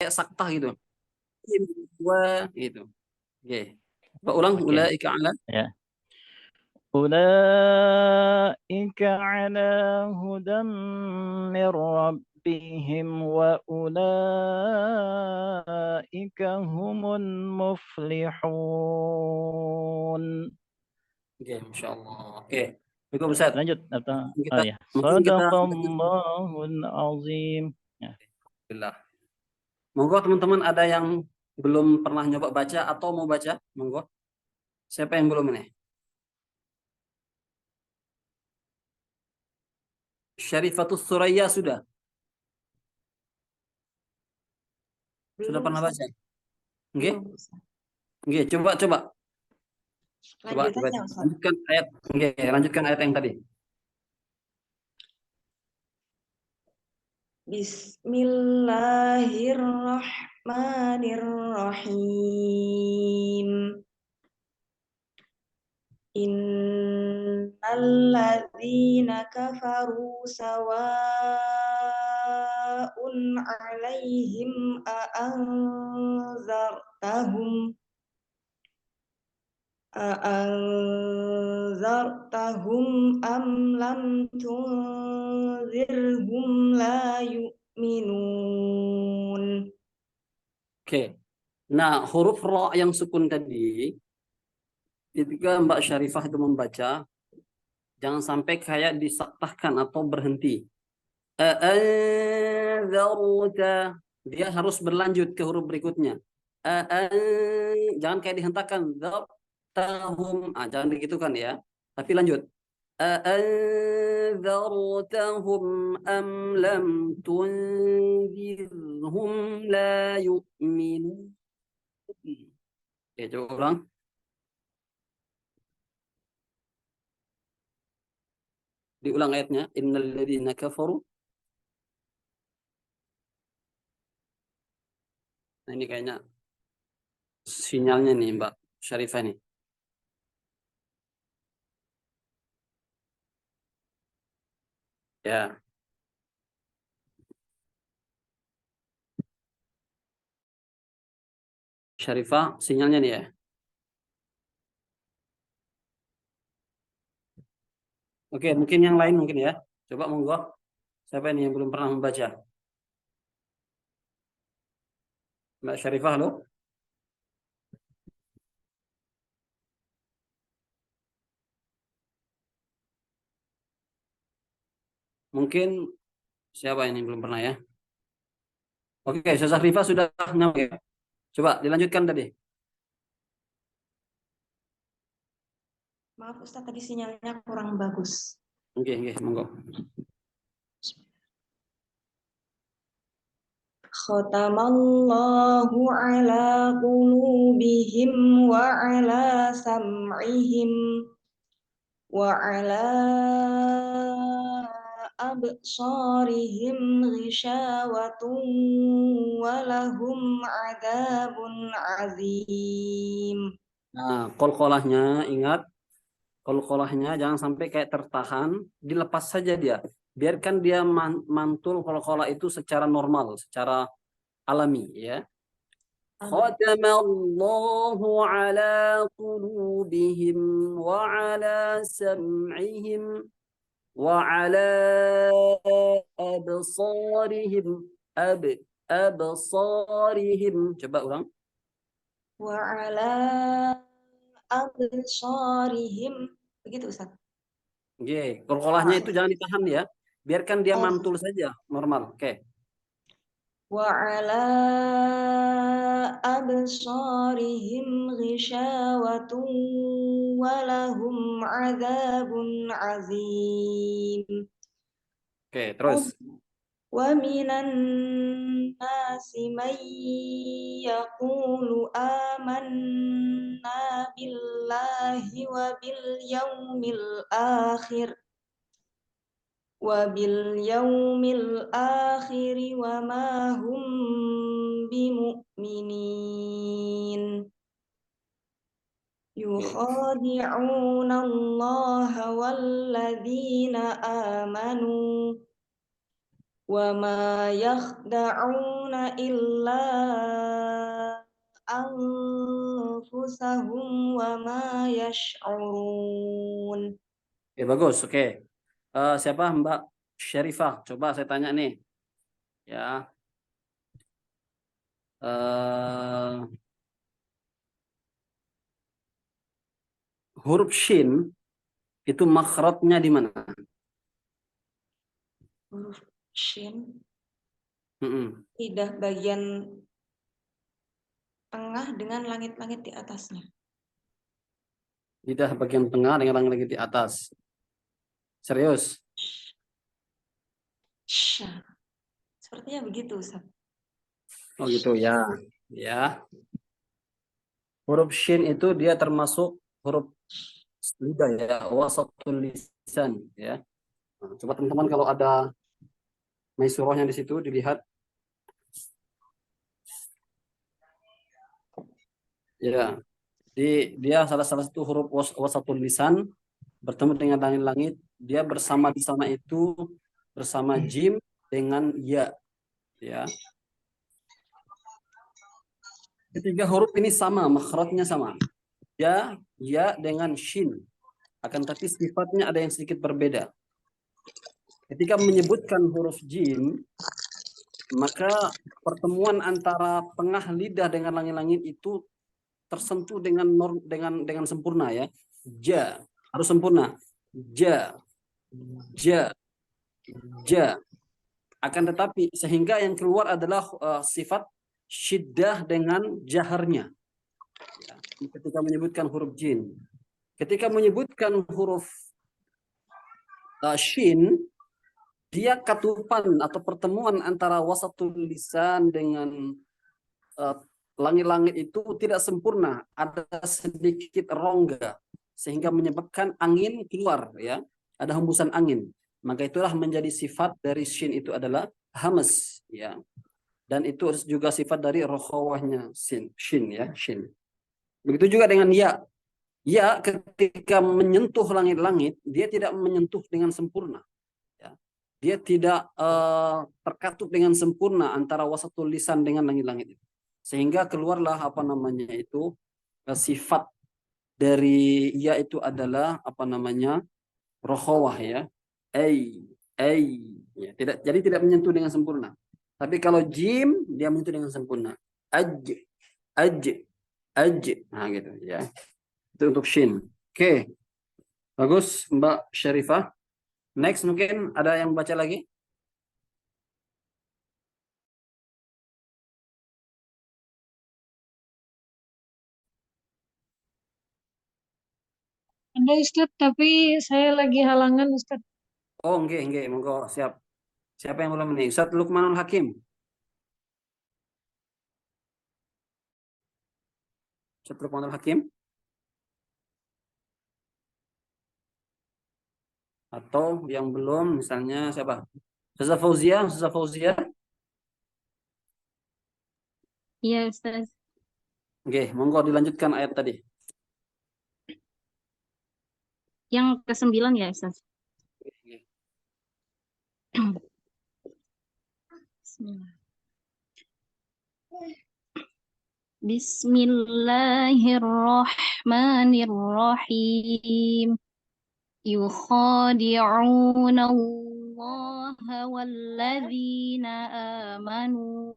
kayak saktah gitu. Wa gitu. Oke. Pak ulang Oke. ulaika ala. Ya. Ulaika ala hudan min rabbihim wa ulaika humul muflihun. Oke, Masya Allah. Oke. Cukup Ustaz. Lanjut atau Kita ya. mungkin kita Shadaqallahul azim. Ya. Alhamdulillah. Monggo teman-teman ada yang belum pernah nyoba baca atau mau baca? Monggo. Siapa yang belum ini? Syarifatus Suraya sudah. Sudah Belum, pernah Ustaz. baca? Oke. Belum, Ustaz. Oke, coba. Lanjut aja, Ustaz. Lanjutkan ayat. Oke, lanjutkan ayat yang tadi. Bismillahirrahmanirrahim. Innal ladzina kafaru sawa'un 'alaihim a'anzartahum am lam tunzirhum la yu'minun. Oke. Nah, huruf ro yang sukun tadi, ketika Mbak Syarifah itu membaca, jangan sampai kayak disaktahkan atau berhenti. A'anzarta. Dia harus berlanjut ke huruf berikutnya. Jangan kayak dihentakkan. Zartahum. Jangan begitu kan ya. Tapi lanjut. أأنذرتهم أم لم تنذرهم لا يؤمنون. Oke, coba ulang. Diulang ayatnya. Innal ladzina kafaru. Nah, ini kayaknya sinyalnya nih Mbak Syarifah nih. Ya. Syarifah, sinyalnya nih ya. Oke, mungkin yang lain mungkin ya. Coba monggo. Siapa ini yang belum pernah membaca? Mbak Syarifah, halo? Mungkin siapa ini yang belum pernah ya? Oke, Ustazah Rifah sudah nyampe ya? Coba dilanjutkan tadi. Maaf Ustaz, tadi sinyalnya kurang bagus. Oke, monggo. Khatamallahu ala qulubihim wa ala sam'ihim wa ala absarihim ghishawatun wa lahum adzabun azim. Nah, qalqalahnya ingat, qalqalahnya jangan sampai kayak tertahan, dilepas saja dia. Biarkan dia mantul qalqalah itu secara normal, secara alami ya. Khatamallahu ala qulubihim wa ala sam'ihim wa ala absarihim absarihim. Coba ulang. Wa ala absarihim. Begitu Ustaz. Oke, qalqalahnya itu jangan ditahan ya. Biarkan dia mantul saja, normal. Oke. Wa ala absarihim ghishawatun wa lahum adzabun azim. Oke, terus. Wa minan nasi man yaqulu amanna billahi wa bil yaumil akhir wa ma hum bimu'minin. Yukhadi'una Allah walladzina amanu wa ma yakhda'una إلا أنفسهم وما يشعرون. Oke, bagus. Oke. Siapa Mbak Syarifah? Coba saya tanya nih. Ya. Huruf shin itu makhrajnya di mana? Huruf shin Mm-mm. lidah bagian tengah dengan langit-langit di atasnya. Lidah bagian tengah dengan langit-langit di atas. Serius? Sha. Sepertinya begitu, Ustaz. Oh gitu ya. Ya. Huruf shin itu dia termasuk huruf lidah ya, wasatul lisan ya. Nah, coba teman-teman kalau ada maisurahnya di situ dilihat ya. Dia salah satu huruf wasatul lisan bertemu dengan langit-langit, dia bersama di sana itu bersama jim dengan ya, ya. Ketiga huruf ini sama, makhrajnya sama. Ya dengan shin. Akan tapi sifatnya ada yang sedikit berbeda. Ketika menyebutkan huruf jim, maka pertemuan antara tengah lidah dengan langit-langit itu tersentuh dengan sempurna ya. Ja harus sempurna. Ja, ja, ja. Akan tetapi sehingga yang keluar adalah sifat syiddah dengan jaharnya. Ya, ketika menyebutkan huruf jim. Ketika menyebutkan huruf shin, dia katupan atau pertemuan antara wasatul lisan dengan langit-langit itu tidak sempurna, ada sedikit rongga sehingga menyebabkan angin keluar ya, ada hembusan angin. Maka itulah menjadi sifat dari shin itu adalah hamas ya. Dan itu juga sifat dari rokhawahnya shin ya, shin. Begitu juga dengan ya. Ya ketika menyentuh langit-langit, dia tidak menyentuh dengan sempurna. Ya. Dia tidak terkatup dengan sempurna antara wasatul lisan dengan langit-langit itu. Sehingga keluarlah apa namanya itu sifat dari ya itu adalah apa namanya rokhawah ya. Ei ya, jadi tidak menyentuh dengan sempurna. Tapi kalau jim dia menyentuh dengan sempurna. Aj aj aj. Nah gitu ya. Itu untuk shin. Oke. Bagus Mbak Syarifah. Next mungkin ada yang baca lagi? Ada Ustadz, tapi saya lagi halangan Ustadz. Oh, enggak, monggo, siap. Siapa yang belum ini? Ustaz Lukmanul Hakim. Ustaz Lukmanul Hakim. Atau yang belum, misalnya siapa? Ustazah Fauzia, Ustazah Fauzia. Iya Ustadz. Oke, monggo dilanjutkan ayat tadi. Yang ke-9 ya Ustadz. Bismillah. Bismillahirrahmanirrahim. يخادعون الله والذين آمنوا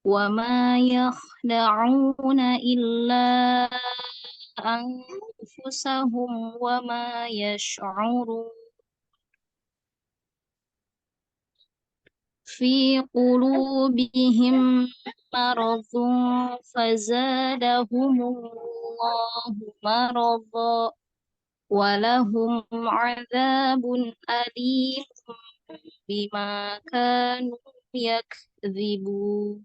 وما يخدعون إلا أنفسهم وما يشعرون في قلوبهم مرض فزادهم الله مرضا ولهم عذاب أليم بما كانوا يكذبون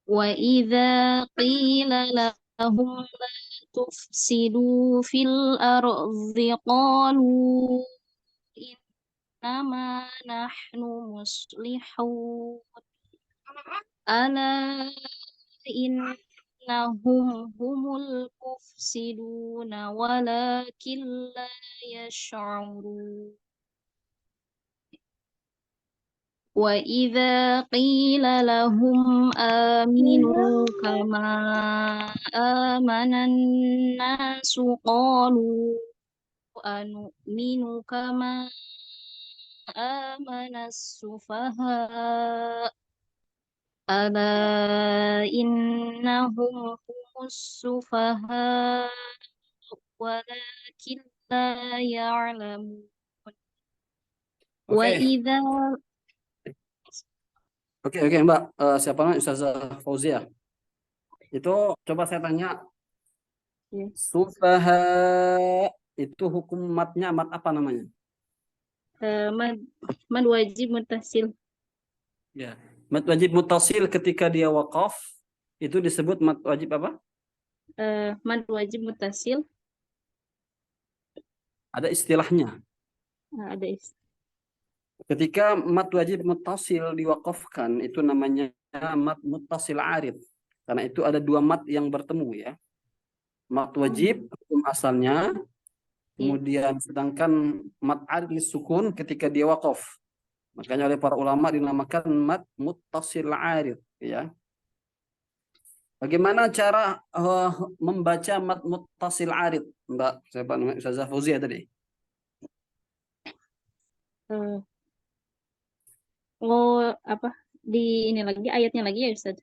وإذا قيل لهم لا تفسدوا في الأرض قالوا إنما نحن مصلحون ألا إنهم هم المفسدون ولكن لا يشعرون وإذا قيل لهم آمنوا كما آمن الناس قالوا أنؤمن كما آمن السفهاء ألا إنهم هم السفهاء ولكن لا يعلمون Oke, وإذا oke, Mbak. Siapa namanya? Ustazah Fauzia. Itu coba saya tanya, Ya. sufaha itu hukum matnya mat apa namanya? mad wajib mutasil. Ya. Mat wajib mutasil ketika dia waqaf itu disebut mat wajib apa? Mad wajib mutasil Ada istilahnya. ada Ketika mat wajib mutasil diwaqafkan itu namanya mat muttasil arid. Karena itu ada dua mat yang bertemu ya. Mat wajib hukum asalnya, kemudian sedangkan mat arid lisukun ketika dia waqaf. Makanya oleh para ulama dinamakan mat muttasil arid ya. Bagaimana cara membaca mat muttasil arid, Mbak? Siapa namanya? Ustazah Fauzia tadi. apa di ini lagi ayatnya lagi ya Ustaz?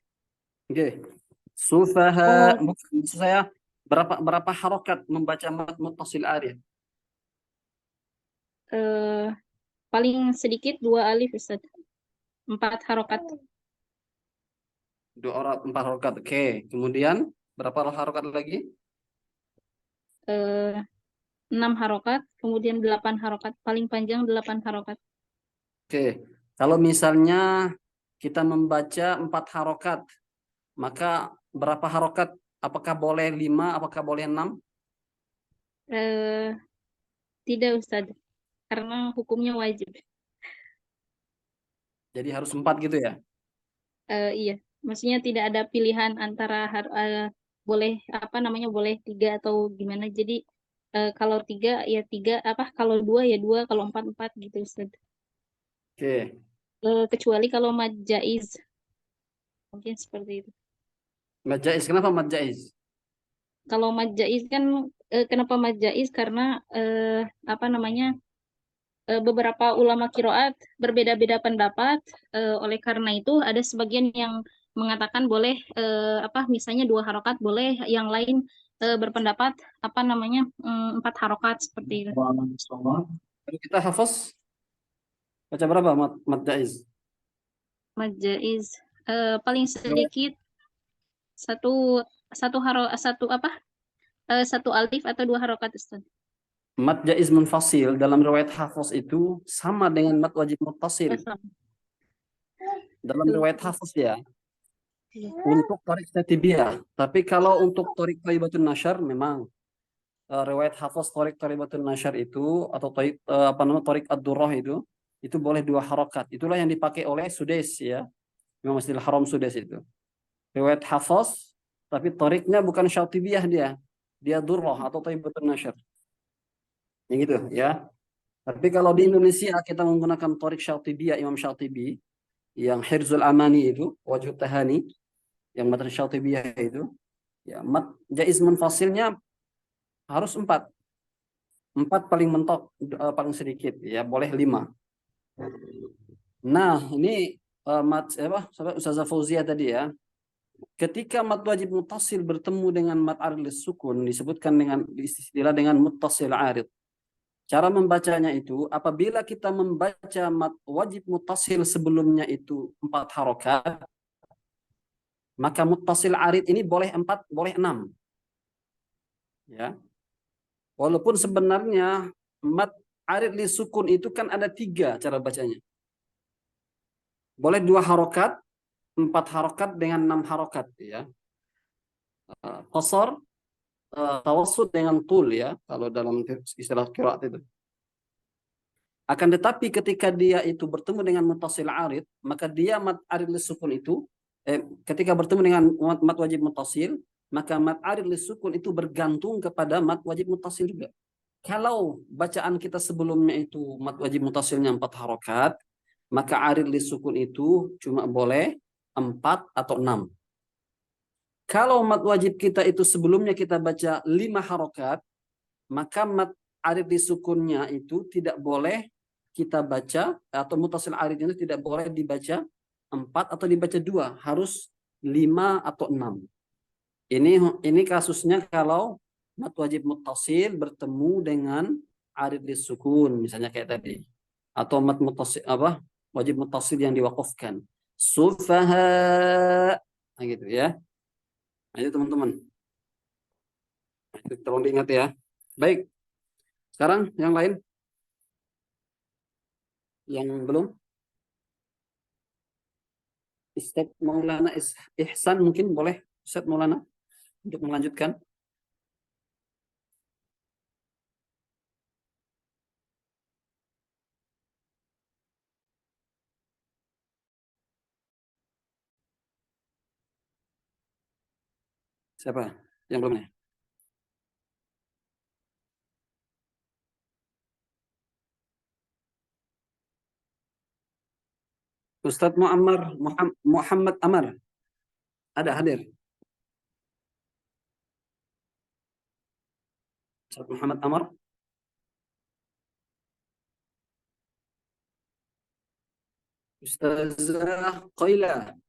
Oke. Sufaha, maksud saya berapa harokat membaca mat muttasil arid? Paling sedikit 2 alif Ustaz. 4 harokat. 4 harokat. Oke. Kemudian berapa harokat lagi? 6 harokat, kemudian 8 harokat. Paling panjang 8 harokat. Oke. Kalau misalnya kita membaca 4 harokat, maka berapa harokat? Apakah boleh 5? Apakah boleh 6? Tidak Ustaz, karena hukumnya wajib. Jadi harus 4 gitu ya? Iya, maksudnya tidak ada pilihan antara boleh boleh 3 atau gimana. Jadi kalau 3 ya 3, kalau 2 ya 2, kalau 4 4 gitu Ustaz. Oke. Kecuali kalau mad jaiz. Mungkin seperti itu. Mad jaiz, kenapa mad jaiz? Kalau mad jaiz kan kenapa mad jaiz? Karena beberapa ulama kiroat berbeda-beda pendapat. Oleh karena itu ada sebagian yang mengatakan boleh misalnya 2 harokat boleh, yang lain berpendapat 4 harokat seperti itu. Kalau kita hafaz baca berapa mad jaiz? Mad jaiz paling sedikit satu alif atau 2 harokat Ustaz. Mad jaiz munfasil dalam riwayat hafaz itu sama dengan mad wajib muttasil. Dalam riwayat hafaz ya. Untuk tarik tatibiyah. Tapi kalau untuk tarik tharibatun nasyar memang riwayat hafaz tarik tharibatun nasyar itu atau tarik ad-durrah itu boleh 2 harokat. Itulah yang dipakai oleh Sudais ya. Imam Masjidil Haram Sudais itu. Riwayat hafaz tapi tariknya bukan syatibiyah dia. Dia durrah atau tharibatun nasyar. Yang gitu ya. Tapi kalau di Indonesia kita menggunakan tarik syatibiyah Imam Syatibi yang Hirzul Amani itu, Wajhut Tahani yang matan syatibiyah itu, ya mat jaiz munfasilnya harus 4. 4 paling mentok, paling sedikit ya, boleh 5. Nah, ini Ustazah Fauzia tadi ya. Ketika mat wajib muttasil bertemu dengan mat arid sukun disebutkan dengan istilah dengan muttasil arid. Cara membacanya itu apabila kita membaca mat wajib muttasil sebelumnya itu 4 harokat, maka muttasil arid ini boleh 4, boleh 6. Ya. Walaupun sebenarnya mat arid li sukun itu kan ada 3 cara bacanya. Boleh 2 harokat, 4 harokat dengan 6 harokat ya. Qasar, tawassut dengan tul ya, kalau dalam istilah qiraat itu. Akan tetapi ketika dia itu bertemu dengan muttasil arid, maka dia mat arid li sukun itu ketika bertemu dengan mat wajib muttasil, maka mat arid li sukun itu bergantung kepada mat wajib muttasil juga. Kalau bacaan kita sebelumnya itu mat wajib muttasilnya 4 harokat, maka arid lisukun itu cuma boleh 4 atau 6. Kalau mad wajib kita itu sebelumnya kita baca 5 harokat, maka mad arid disukunnya itu tidak boleh kita baca, atau mutasil aridnya itu tidak boleh dibaca 4 atau dibaca 2, harus 5 atau 6. Ini kasusnya kalau mad wajib muttasil bertemu dengan arid disukun, misalnya kayak tadi. Atau mad muttasil wajib muttasil yang diwakafkan. Sufaha, nah gitu ya. Ayo teman-teman. Tolong diingat ya. Baik. Sekarang yang lain. Yang belum. Ustaz Maulana Ihsan mungkin boleh. Ustaz Maulana untuk melanjutkan. Siapa yang belum nih? Ustadz Muhammad Amar. Ada hadir? Ustadz Muhammad Amar. Ustazah Qaila.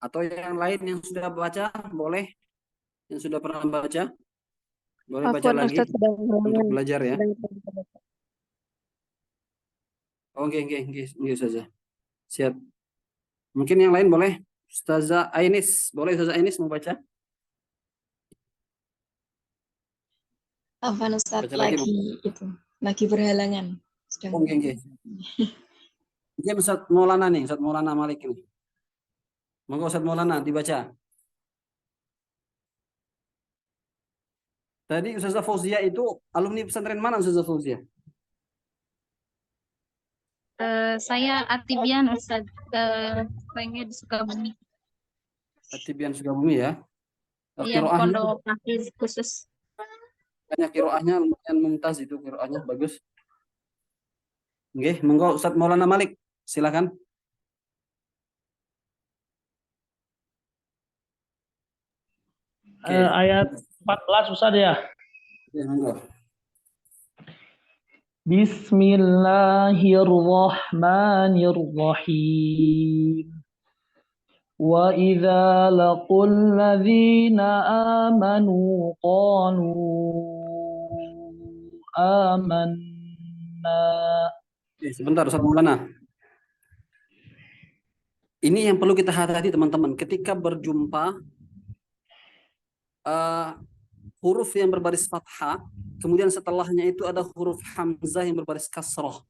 Atau yang lain yang sudah baca, boleh. Yang sudah pernah baca, boleh baca Afwan, lagi Ustaz sedang untuk belajar ya. sedang- Oke saja. Siap. Mungkin yang lain boleh. Ustazah Ainis, boleh Ustazah Ainis mau baca? Afwan Ustaz Baca lagi, lagi berhalangan. Sedang Ini Ustaz Maulana nih, Ustaz Maulana Malik ini. Monggo Ustaz Maulana dibaca. Tadi Ustazah Fauzia itu alumni pesantren mana Ustazah Fauzia? Saya Atibian Ustaz, saya di Sukabumi. Atibian Sukabumi ya. Iya, Qiraahnya pondok tahfiz khusus. banyak, qiraahnya lumayan mumtaz itu, qiraahnya bagus. Oke, monggo Ustaz Maulana Malik, silakan. Ayat 14 Ustaz ya. Oke, monggo. Bismillahirrahmanirrahim. Wa idza laqul ladzina amanu qalu amanna. Sebentar Ustaz Maulana. Ini yang perlu kita hati-hati teman-teman. Ketika berjumpa huruf yang berbaris fathah, kemudian setelahnya itu ada huruf hamzah yang berbaris kasroh.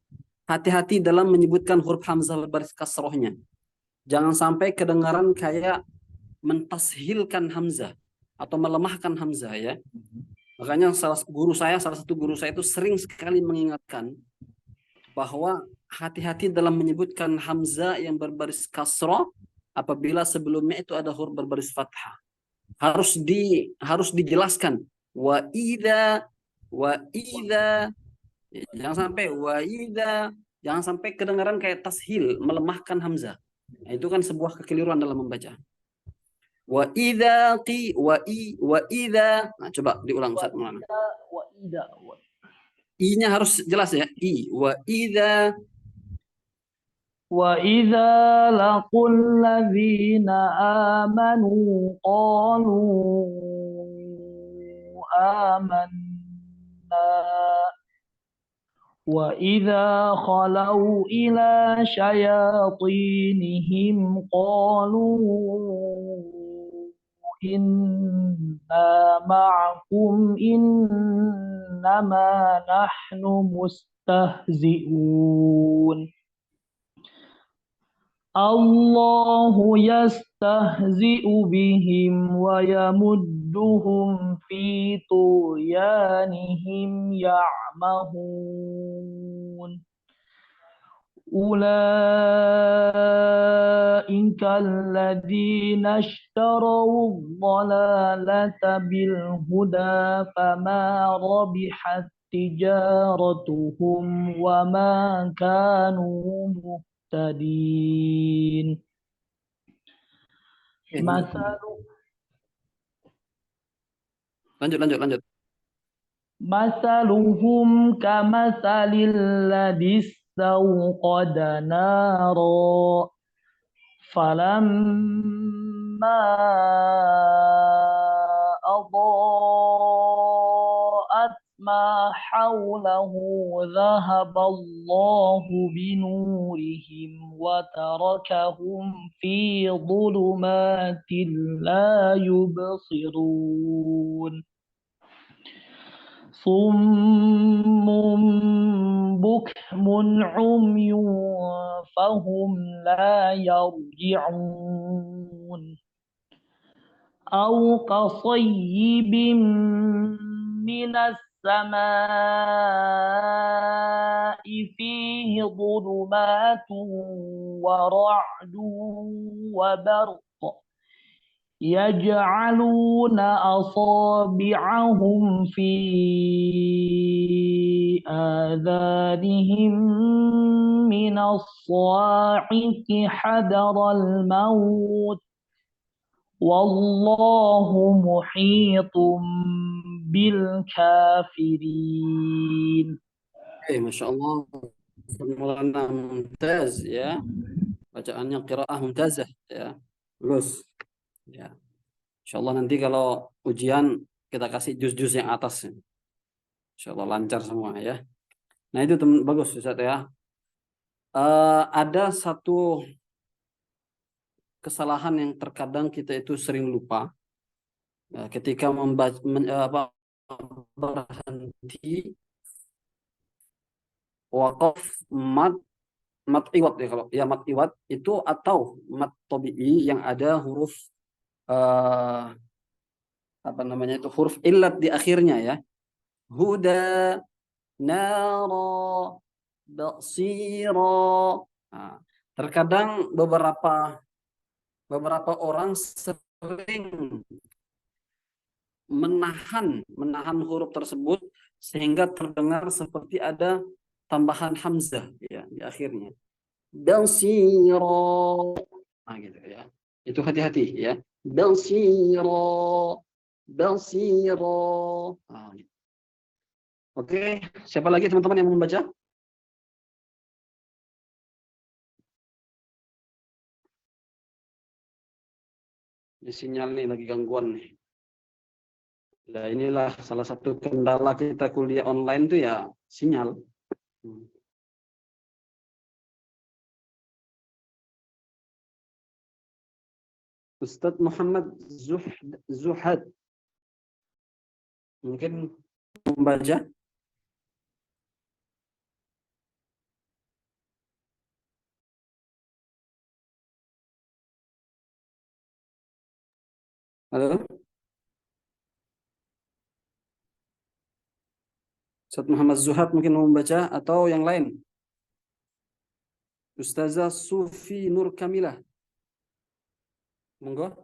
Hati-hati dalam menyebutkan huruf hamzah berbaris kasrohnya. Jangan sampai kedengaran kayak mentashilkan hamzah atau melemahkan hamzah ya. Makanya salah satu guru saya itu sering sekali mengingatkan bahwa hati-hati dalam menyebutkan hamzah yang berbaris kasroh apabila sebelumnya itu ada huruf berbaris fathah. Harus dijelaskan. Wa idza, jangan sampai kedengaran kayak tashil, melemahkan hamzah. Nah, itu kan sebuah kekeliruan dalam membaca. Wa idza nah, coba diulang Ustaz Maulana. I-nya harus jelas ya. Wa idza laqul ladzina amanu qalu amanna. Wa idza khalau ila syayatinihim qalu inna ma'akum innama nahnu mustahzi'un. Allahu yastahzi'u bihim wa yamudduhum fi tughyanihim ya'mahun. أولئك الذين اشتروا الضلالة بالهدى فما ربحت تجارتهم وما كانوا مهتدين. Lanjut. مثلهم كمثل الذي استوقد نارا فلما أضاءت ما حوله ذهب الله بنورهم وتركهم في ظلمات لا يبصرون صم بكم عمي فهم لا يرجعون أو كصيب من السماء فيه ظلمات ورعد وبرق يجعلون أصابعهم في آذانهم من الصواعق حذر الموت والله محيط بالكافرين. Masya Allah, Maulana mumtaz ya, bacaannya qiraah mumtazah ya, lulus ya. Insya Allah nanti kalau ujian kita kasih juz-juz yang atas, Insya Allah lancar semua ya. Nah itu bagus Ustaz ya. Ada satu kesalahan yang terkadang kita itu sering lupa ketika berhenti waqaf mat iwad ya, kalau ya mat iwad itu atau mat tabi'i yang ada huruf huruf illat di akhirnya ya. Huda, nara, basira. Nah, terkadang beberapa orang sering menahan huruf tersebut sehingga terdengar seperti ada tambahan hamzah ya di akhirnya. Basira. Nah, gitu ya. Itu hati-hati ya. Basira. Nah, gitu. Oke, siapa lagi teman-teman yang mau membaca? Di sinyal nih lagi gangguan nih. Nah, inilah salah satu kendala kita kuliah online tuh ya sinyal. Ustadz Muhammad Zuhad mungkin membaca. Halo? Ustadz Muhammad Zuhad mungkin mau membaca atau yang lain? Ustazah Sufi Nur Kamilah. Monggo.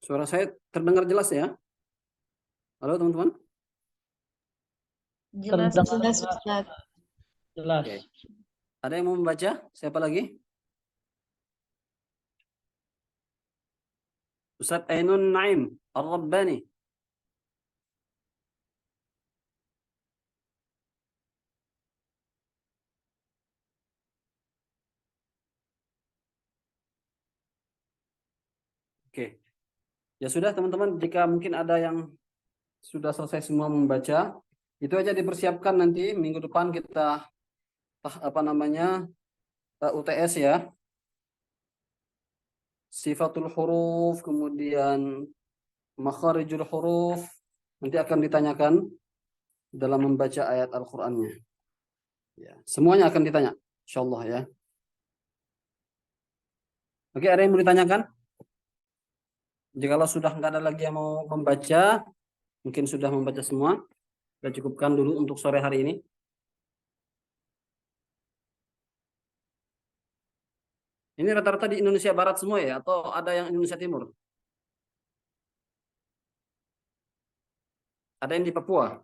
Suara saya terdengar jelas ya? Halo teman-teman? Jelas. Jelas, Ustaz. Jelas. Oke. Ada yang mau membaca? Siapa lagi? Ustadz Ainun Naim Ar-Rabbani. Oke. Ya sudah teman-teman, jika mungkin ada yang sudah selesai semua membaca, itu aja dipersiapkan nanti minggu depan kita UTS ya. sifatul huruf, kemudian makharijul huruf, nanti akan ditanyakan dalam membaca ayat Al-Qur'annya. Ya, semuanya akan ditanya, insyaallah ya. Oke, ada yang mau ditanyakan? Jikalau sudah nggak ada lagi yang mau membaca, mungkin sudah membaca semua, kita cukupkan dulu untuk sore hari ini. Ini rata-rata di Indonesia Barat semua ya, atau ada yang Indonesia Timur? Ada yang di Papua?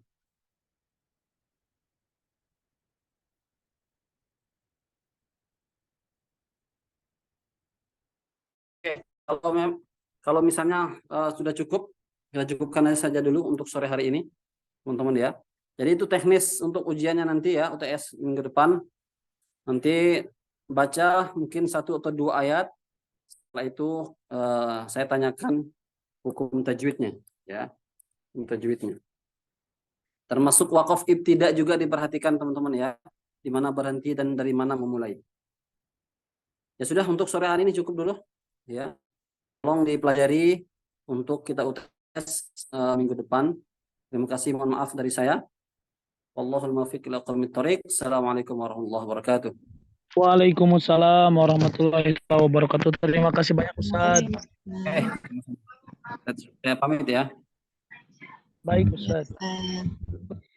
Oke, kalau misalnya sudah cukup, kita cukupkan saja dulu untuk sore hari ini, teman-teman ya. Jadi itu teknis untuk ujiannya nanti ya, UTS minggu depan. Nanti baca mungkin 1 atau 2 ayat. Setelah itu saya tanyakan hukum tajwidnya, ya, hukum tajwidnya. Termasuk wakaf ibtida juga diperhatikan teman-teman ya, di mana berhenti dan dari mana memulai. Ya sudah, untuk sore hari ini cukup dulu, ya. Tolong dipelajari untuk kita UTS minggu depan. Terima kasih, mohon maaf dari saya. Wallahul muwaffiq ila aqwamit thoriq. Assalamualaikum warahmatullahi wabarakatuh. Waalaikumsalam warahmatullahi wabarakatuh. Terima kasih banyak Ustaz. Saya pamit ya. Baik Ustaz. Ustaz.